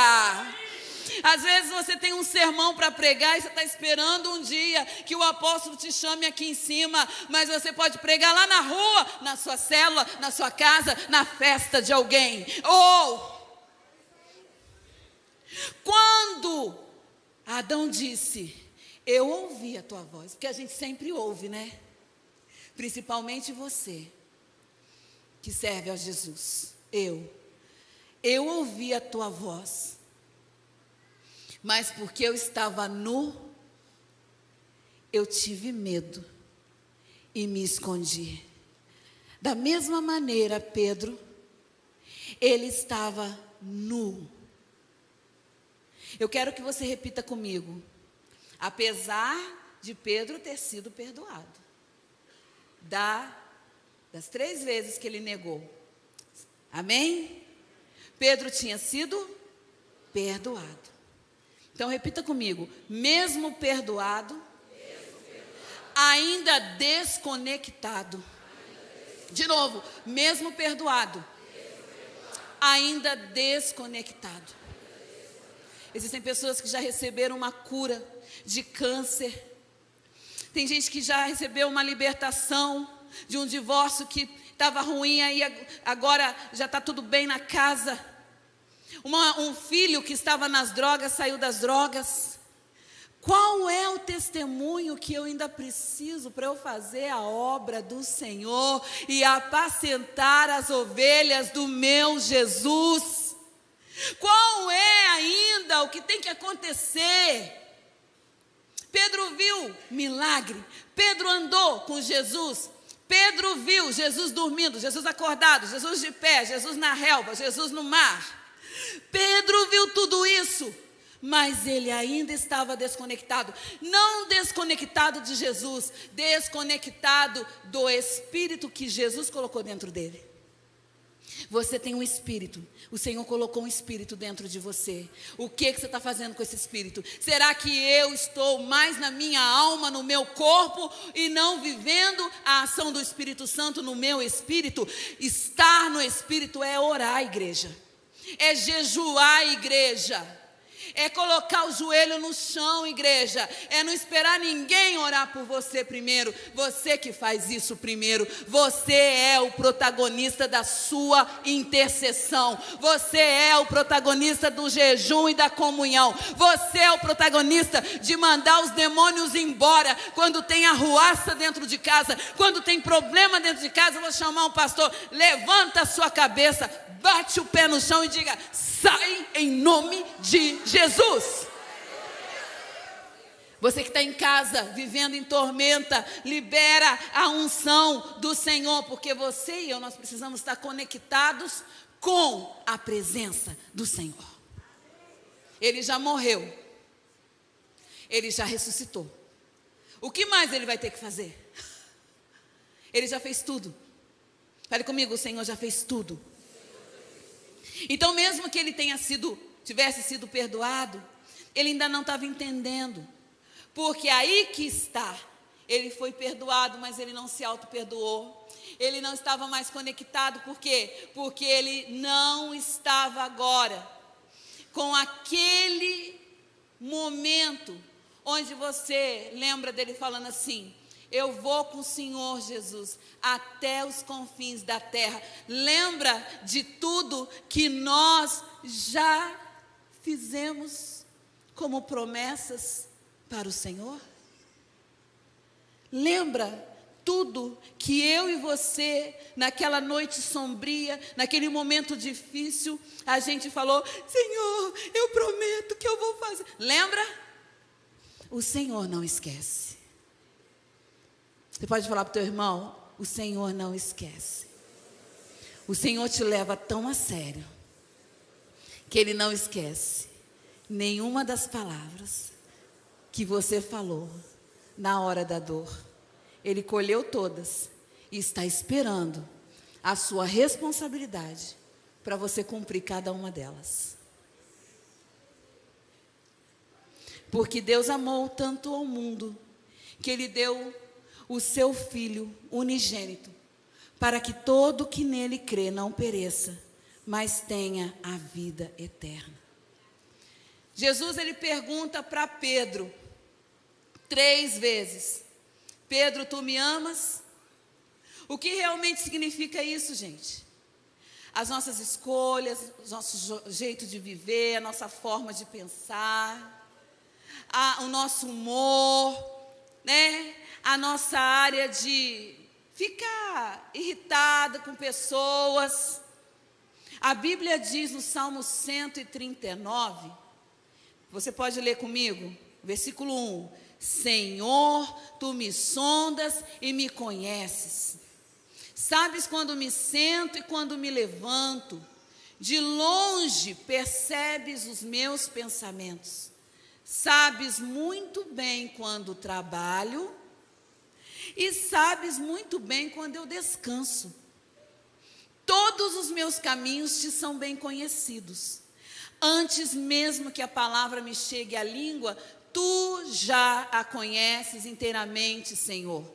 Às vezes você tem um sermão para pregar e você está esperando um dia que o apóstolo te chame aqui em cima, mas você pode pregar lá na rua, na sua célula, na sua casa, na festa de alguém. Ou, quando Adão disse, eu ouvi a tua voz, porque a gente sempre ouve, né? Principalmente você, que serve a Jesus. Eu ouvi a tua voz, mas porque eu estava nu, eu tive medo e me escondi. Da mesma maneira, Pedro, ele estava nu. Eu quero que você repita comigo. Apesar de Pedro ter sido perdoado, das 3 vezes que ele negou, amém? Pedro tinha sido perdoado. Então repita comigo, mesmo perdoado, ainda desconectado. De novo, mesmo perdoado, ainda desconectado. Existem pessoas que já receberam uma cura de câncer. Tem gente que já recebeu uma libertação de um divórcio que estava ruim, aí agora já está tudo bem na casa. Um filho que estava nas drogas, saiu das drogas. Qual é o testemunho que eu ainda preciso para eu fazer a obra do Senhor e apacentar as ovelhas do meu Jesus? Qual é ainda o que tem que acontecer? Pedro viu milagre, Pedro andou com Jesus, Pedro viu Jesus dormindo, Jesus acordado, Jesus de pé, Jesus na relva, Jesus no mar. Pedro viu tudo isso, mas ele ainda estava desconectado. Não desconectado de Jesus, desconectado do Espírito que Jesus colocou dentro dele. Você tem um espírito, o Senhor colocou um espírito dentro de você. O que você está fazendo com esse espírito? Será que eu estou mais na minha alma, no meu corpo, e não vivendo a ação do Espírito Santo no meu espírito? Estar no espírito é orar, igreja, é jejuar, igreja, é colocar o joelho no chão, igreja, é não esperar ninguém orar por você primeiro, você que faz isso primeiro. Você é o protagonista da sua intercessão, você é o protagonista do jejum e da comunhão, você é o protagonista de mandar os demônios embora. Quando tem arruaça dentro de casa, quando tem problema dentro de casa, eu vou chamar um pastor, levanta a sua cabeça, bate o pé no chão e diga, sai em nome de Jesus. Você que está em casa, vivendo em tormenta, libera a unção do Senhor, porque você e eu, nós precisamos estar conectados com a presença do Senhor. Ele já morreu, ele já ressuscitou. O que mais ele vai ter que fazer? Ele já fez tudo. Fale comigo, o Senhor já fez tudo. Então, mesmo que ele tivesse sido perdoado, ele ainda não estava entendendo, porque aí que está, ele foi perdoado, mas ele não se auto-perdoou, ele não estava mais conectado. Por quê? Porque ele não estava agora com aquele momento onde você lembra dele falando assim, eu vou com o Senhor Jesus até os confins da terra. Lembra de tudo que nós já fizemos como promessas para o Senhor? Lembra tudo que eu e você, naquela noite sombria, naquele momento difícil, a gente falou, Senhor, eu prometo que eu vou fazer. Lembra? O Senhor não esquece. Você pode falar para o teu irmão, o Senhor não esquece. O Senhor te leva tão a sério, que Ele não esquece nenhuma das palavras que você falou na hora da dor. Ele colheu todas e está esperando a sua responsabilidade para você cumprir cada uma delas. Porque Deus amou tanto ao mundo, que Ele deu o seu Filho unigênito, para que todo que nele crê não pereça, mas tenha a vida eterna. Jesus, ele pergunta para Pedro 3 vezes: Pedro, tu me amas? O que realmente significa isso, gente? As nossas escolhas, o nosso jeito de viver, a nossa forma de pensar, o nosso humor, né? A nossa área de ficar irritada com pessoas. A Bíblia diz no Salmo 139, você pode ler comigo, versículo 1: Senhor, tu me sondas e me conheces. Sabes quando me sento e quando me levanto. De longe percebes os meus pensamentos. Sabes muito bem quando trabalho e sabes muito bem quando eu descanso. Todos os meus caminhos te são bem conhecidos. Antes mesmo que a palavra me chegue à língua, tu já a conheces inteiramente, Senhor.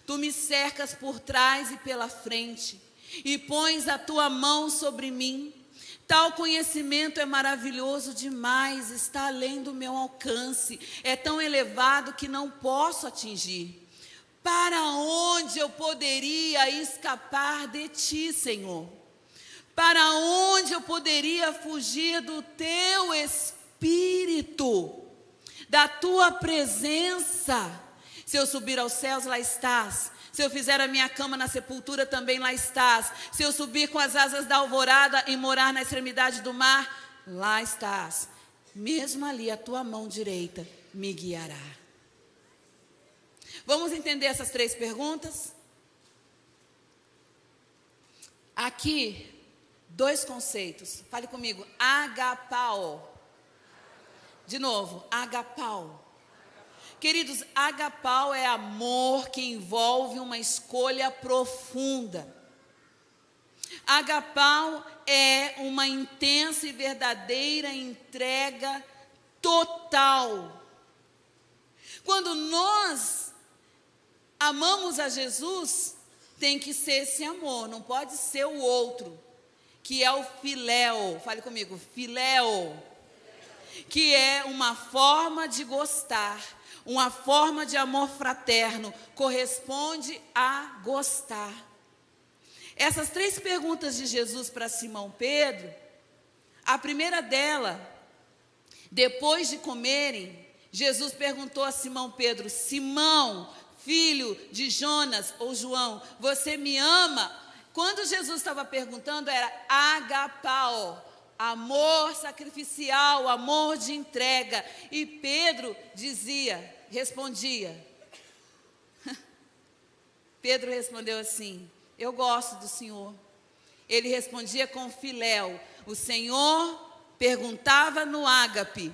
Tu me cercas por trás e pela frente, e pões a tua mão sobre mim. Tal conhecimento é maravilhoso demais, está além do meu alcance, é tão elevado que não posso atingir. Para onde eu poderia escapar de ti, Senhor? Para onde eu poderia fugir do teu Espírito, da tua presença? Se eu subir aos céus, lá estás. Se eu fizer a minha cama na sepultura, também lá estás. Se eu subir com as asas da alvorada e morar na extremidade do mar, lá estás. Mesmo ali a tua mão direita me guiará. Vamos entender essas 3 perguntas? Aqui, 2 conceitos. Fale comigo. Agapao. De novo, agapao. Queridos, agapao é amor que envolve uma escolha profunda. Agapao é uma intensa e verdadeira entrega total. Quando nós amamos a Jesus, tem que ser esse amor, não pode ser o outro, que é o filéu. Fale comigo, filéu, que é uma forma de gostar, uma forma de amor fraterno, corresponde a gostar. Essas 3 perguntas de Jesus para Simão Pedro, a primeira dela, depois de comerem, Jesus perguntou a Simão Pedro: Simão, filho de Jonas ou João, você me ama? Quando Jesus estava perguntando, era agapao, amor sacrificial, amor de entrega. E Pedro respondia. Pedro respondeu assim: eu gosto do Senhor. Ele respondia com filéu. O Senhor perguntava no ágape.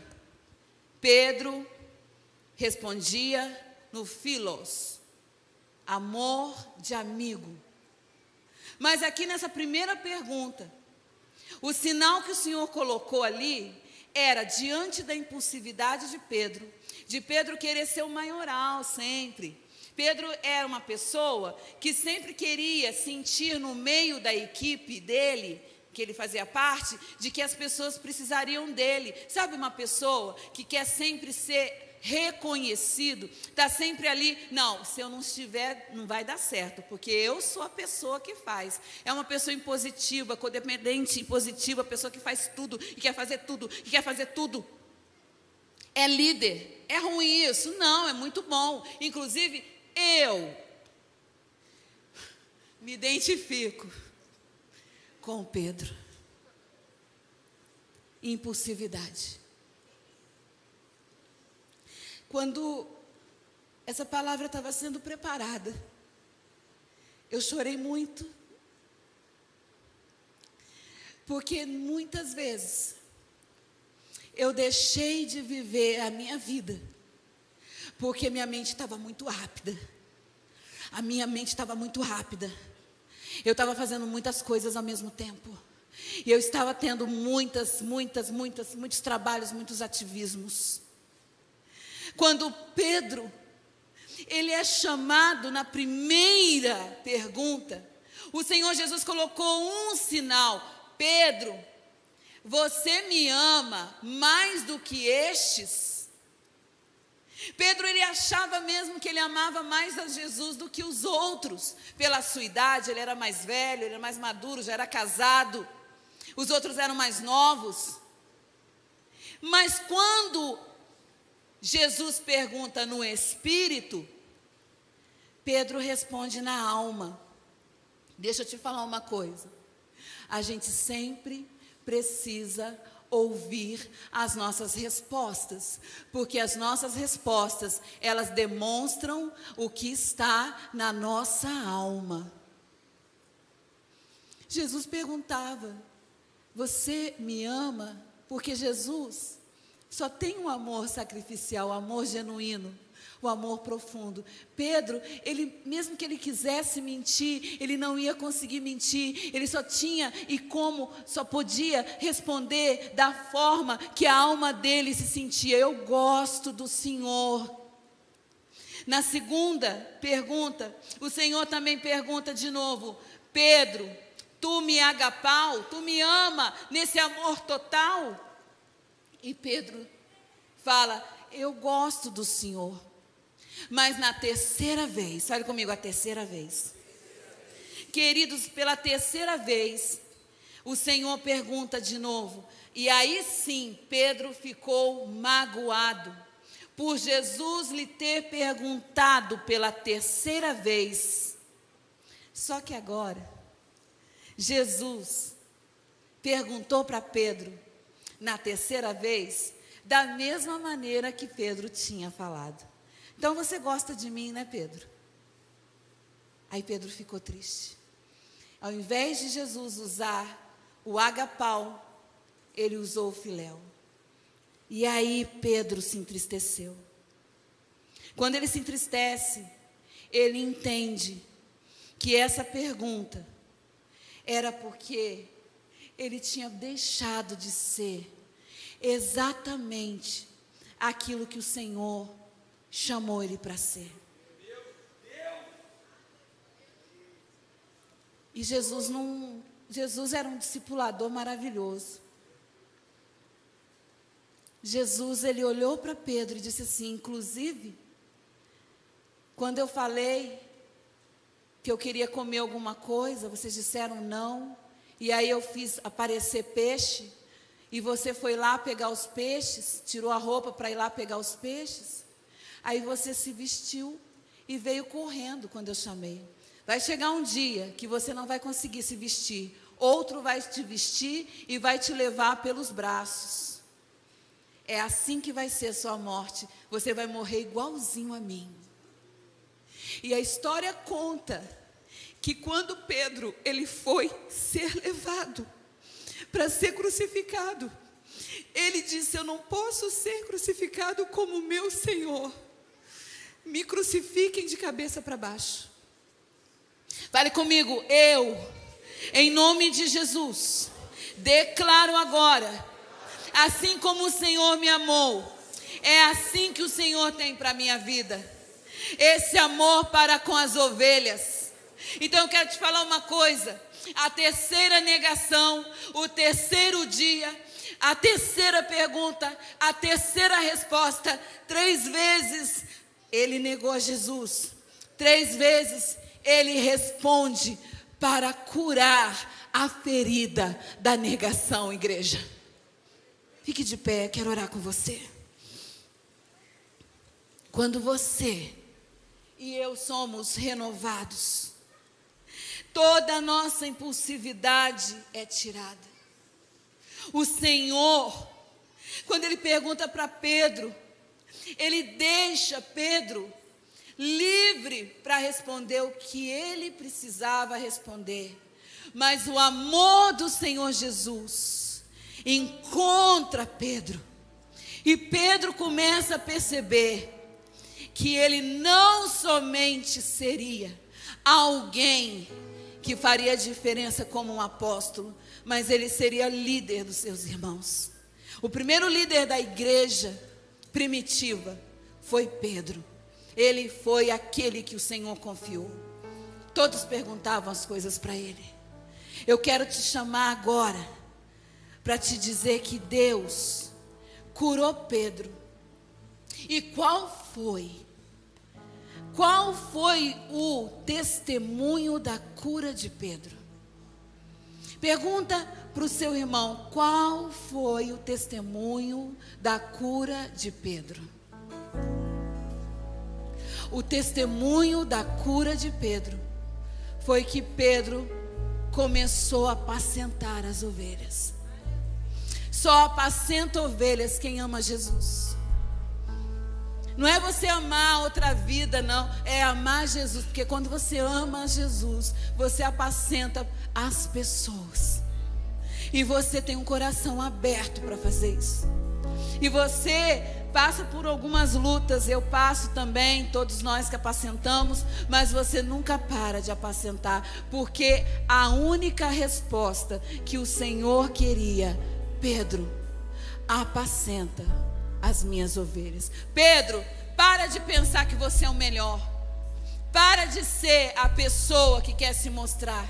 Pedro respondia no filos, amor de amigo. Mas aqui nessa primeira pergunta, o sinal que o Senhor colocou ali era diante da impulsividade de Pedro querer ser o maioral sempre. Pedro era uma pessoa que sempre queria sentir no meio da equipe dele, que ele fazia parte, de que as pessoas precisariam dele. Sabe, uma pessoa que quer sempre ser reconhecido, está sempre ali, não, se eu não estiver, não vai dar certo, porque eu sou a pessoa que faz. É uma pessoa impositiva, codependente, impositiva, pessoa que faz tudo, e quer fazer tudo, e quer fazer tudo. É líder. É ruim isso? Não, é muito bom. Inclusive, eu me identifico com Pedro. Impulsividade. Quando essa palavra estava sendo preparada, eu chorei muito. Porque muitas vezes eu deixei de viver a minha vida, porque minha mente estava muito rápida. A minha mente estava muito rápida. Eu estava fazendo muitas coisas ao mesmo tempo. E eu estava tendo muitos trabalhos, muitos ativismos. Quando Pedro, ele é chamado na primeira pergunta, o Senhor Jesus colocou um sinal: Pedro, você me ama mais do que estes? Pedro, ele achava mesmo que ele amava mais a Jesus do que os outros. Pela sua idade, ele era mais velho, ele era mais maduro, já era casado. Os outros eram mais novos. Mas quando Jesus pergunta no espírito, Pedro responde na alma. Deixa eu te falar uma coisa. A gente sempre precisa ouvir as nossas respostas, porque as nossas respostas, elas demonstram o que está na nossa alma. Jesus perguntava: você me ama? Porque Jesus só tem um amor sacrificial, o amor genuíno, o amor profundo. Pedro, ele, mesmo que ele quisesse mentir, ele não ia conseguir mentir. Ele só podia responder da forma que a alma dele se sentia. Eu gosto do Senhor. Na segunda pergunta, o Senhor também pergunta de novo: Pedro, tu me agapau? Tu me ama nesse amor total? E Pedro fala: eu gosto do Senhor. Mas na terceira vez, fale comigo, a terceira vez. Queridos, pela terceira vez, o Senhor pergunta de novo. E aí sim, Pedro ficou magoado por Jesus lhe ter perguntado pela terceira vez. Só que agora, Jesus perguntou para Pedro, na terceira vez, da mesma maneira que Pedro tinha falado. Então você gosta de mim, né, Pedro? Aí Pedro ficou triste. Ao invés de Jesus usar o agapau, ele usou o filéu. E aí Pedro se entristeceu. Quando ele se entristece, ele entende que essa pergunta era porque ele tinha deixado de ser exatamente aquilo que o Senhor chamou ele para ser. E Jesus era um discipulador maravilhoso. Jesus, ele olhou para Pedro e disse assim: inclusive, quando eu falei que eu queria comer alguma coisa, vocês disseram não, e aí eu fiz aparecer peixe, e você foi lá pegar os peixes, tirou a roupa para ir lá pegar os peixes, aí você se vestiu e veio correndo quando eu chamei. Vai chegar um dia que você não vai conseguir se vestir, outro vai te vestir e vai te levar pelos braços. É assim que vai ser a sua morte, você vai morrer igualzinho a mim. E a história conta que quando Pedro, ele foi ser levado para ser crucificado, ele disse: eu não posso ser crucificado como meu Senhor, me crucifiquem de cabeça para baixo. Fale comigo: eu, em nome de Jesus, declaro agora, assim como o Senhor me amou, é assim que o Senhor tem para a minha vida, esse amor para com as ovelhas. Então eu quero te falar uma coisa: a terceira negação, o terceiro dia, a terceira pergunta, a terceira resposta, 3 vezes ele negou a Jesus, 3 vezes ele responde para curar a ferida da negação, igreja. Fique de pé, quero orar com você. Quando você e eu somos renovados, toda a nossa impulsividade é tirada. O Senhor, quando ele pergunta para Pedro, ele deixa Pedro livre para responder o que ele precisava responder. Mas o amor do Senhor Jesus encontra Pedro. E Pedro começa a perceber que ele não somente seria alguém que faria diferença como um apóstolo, mas ele seria líder dos seus irmãos. O primeiro líder da igreja primitiva foi Pedro. Ele foi aquele que o Senhor confiou. Todos perguntavam as coisas para ele. Eu quero te chamar agora para te dizer que Deus curou Pedro. E qual foi o testemunho da cura de Pedro? Pergunta para o seu irmão, qual foi o testemunho da cura de Pedro? O testemunho da cura de Pedro foi que Pedro começou a apacentar as ovelhas. Só apacenta ovelhas quem ama Jesus. Não é você amar outra vida, não. É amar Jesus. Porque quando você ama Jesus, você apacenta as pessoas. E você tem um coração aberto para fazer isso. E você passa por algumas lutas, eu passo também, todos nós que apacentamos, mas você nunca para de apacentar, porque a única resposta que o Senhor queria: Pedro, apacenta as minhas ovelhas. Pedro, para de pensar que você é o melhor. Para de ser a pessoa que quer se mostrar.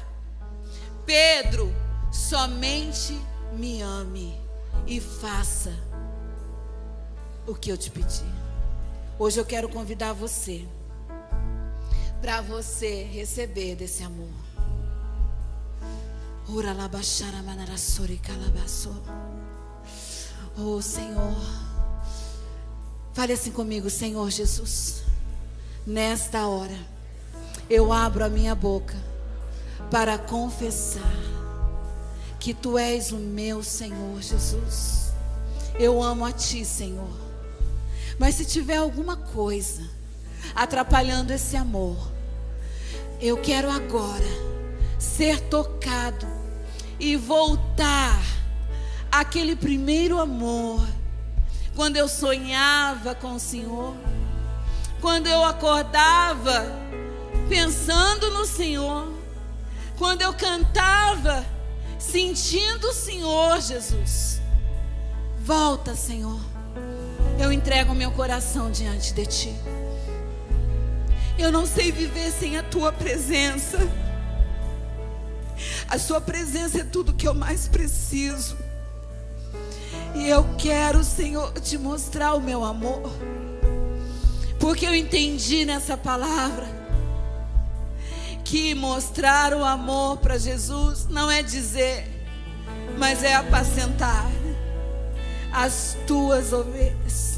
Pedro, somente me ame e faça o que eu te pedi. Hoje eu quero convidar você para você receber desse amor. Oh Senhor, fale assim comigo: Senhor Jesus, nesta hora eu abro a minha boca para confessar que Tu és o meu Senhor Jesus. Eu amo a Ti, Senhor. Mas se tiver alguma coisa atrapalhando esse amor, eu quero agora ser tocado e voltar àquele primeiro amor, quando eu sonhava com o Senhor, quando eu acordava pensando no Senhor, quando eu cantava sentindo o Senhor Jesus. Volta, Senhor. Eu entrego o meu coração diante de Ti. Eu não sei viver sem a Tua presença. A Sua presença é tudo que eu mais preciso. E eu quero, Senhor, Te mostrar o meu amor. Porque eu entendi nessa palavra que mostrar o amor para Jesus não é dizer, mas é apacentar as Tuas ovelhas.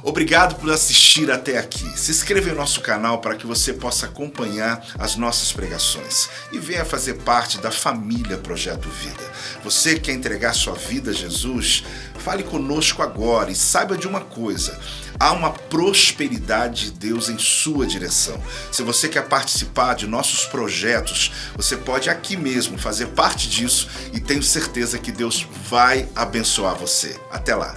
Obrigado por assistir até aqui. Se inscreva em nosso canal para que você possa acompanhar as nossas pregações e venha fazer parte da família Projeto Vida. Você quer entregar sua vida a Jesus? Fale conosco agora e saiba de uma coisa: há uma prosperidade de Deus em sua direção. Se você quer participar de nossos projetos, você pode aqui mesmo fazer parte disso e tenho certeza que Deus vai abençoar você. Até lá!